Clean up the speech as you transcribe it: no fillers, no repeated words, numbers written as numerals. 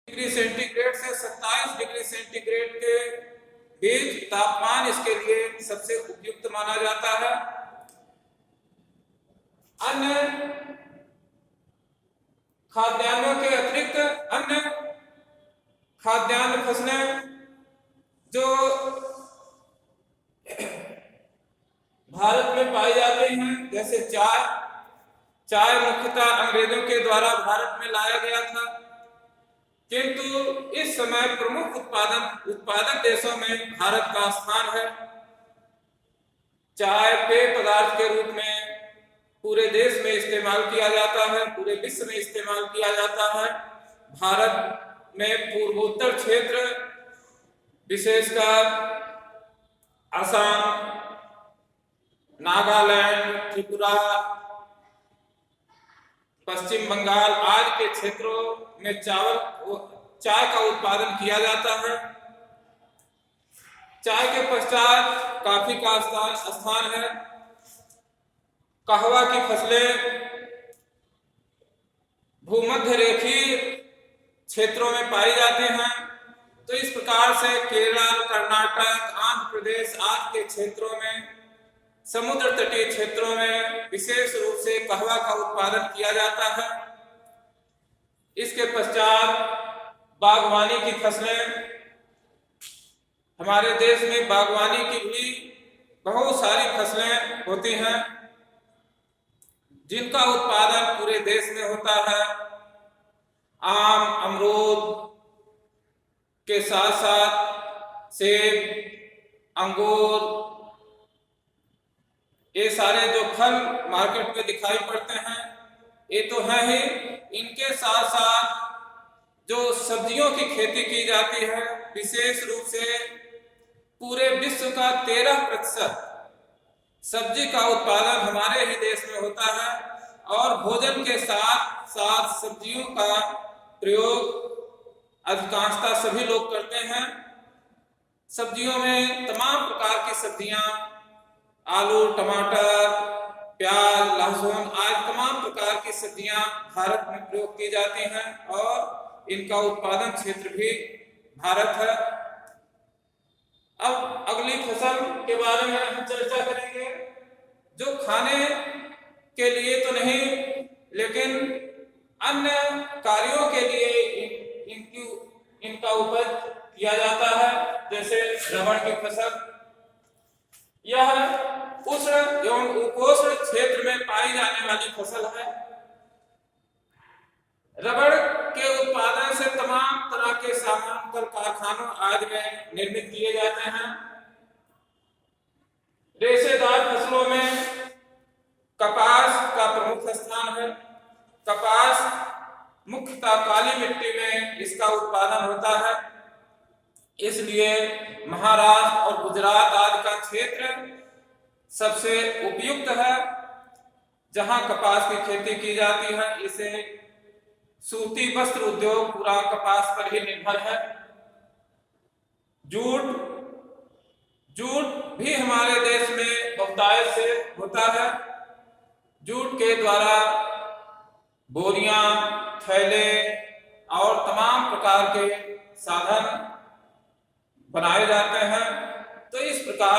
Degree centigrade से 27 degree centigrade के बीच तापमान इसके लिए सबसे उपयुक्त माना जाता है। अन्य खाद्यान्नों के अतिरिक्त अन्य खाद्यान्न फसलें जो भारत में पाई जाती हैं, जैसे चाय मुख्यतः अंग्रेजों के द्वारा भारत में लाया गया था, किंतु इस समय प्रमुख उत्पादक देशों में भारत का स्थान है। चाय पेय पदार्थ के रूप में पूरे देश में इस्तेमाल किया जाता है, पूरे विश्व में इस्तेमाल किया जाता है। भारत में पूर्वोत्तर क्षेत्र, विशेषकर असम, नागालैंड, त्रिपुरा, पश्चिम बंगाल आदि के क्षेत्रों में चाय का उत्पादन किया जाता है। चाय के पश्चात कॉफी का स्थान है। कहवा की फसलें भूमध्य रेखीय क्षेत्रों में पाई जाती हैं। तो इस प्रकार से केरल, कर्नाटक, आंध्र प्रदेश आदि के क्षेत्रों में, समुद्र तटीय क्षेत्रों में विशेष रूप से कहवा का उत्पादन किया जाता है। इसके पश्चात बागवानी की फसलें, हमारे देश में बागवानी की भी बहुत सारी फसलें होती हैं जिनका उत्पादन पूरे देश में होता है। आम, अमरूद के साथ साथ सेब, अंगूर, ये सारे जो फल मार्केट में दिखाई पड़ते हैं ये तो है ही। इनके साथ साथ जो सब्जियों की खेती की जाती है, विशेष रूप से पूरे विश्व का 13% सब्जी का उत्पादन हमारे ही देश में होता है। और भोजन के साथ साथ सब्जियों का प्रयोग अधिकांशतः सभी लोग करते हैं। सब्जियों में तमाम प्रकार की सब्जियां, आलू, टमाटर, प्याज, लहसुन आदि तमाम प्रकार की सब्जियां भारत में प्रयोग की जाती हैं और इनका उत्पादन क्षेत्र भी भारत है। अब अगली फसल के बारे में हम चर्चा करेंगे, जो खाने के लिए तो नहीं लेकिन अन्य कार्यों के लिए इनका उपज किया जाता है, जैसे रबड़ की फसल। यह उष्ण एवं उपोष्ण क्षेत्र में पाई जाने वाली फसल है। रबड़ के उत्पादन से तमाम तरह के सामान कल कारखानों आदि में निर्मित किए जाते हैं। रेशेदार फसलों में कपास का प्रमुख स्थान है। कपास मुख्यतः काली मिट्टी में इसका उत्पादन होता है, इसलिए महाराष्ट्र और गुजरात आदि का क्षेत्र सबसे उपयुक्त है जहां कपास की खेती की जाती है। इसे सूती वस्त्र उद्योग पूरा कपास पर ही निर्भर है। जूट भी हमारे देश में बहुतायत से होता है। जूट के द्वारा बोरियां, थैले और तमाम प्रकार के साधन बनाए जाते हैं। तो इस प्रकार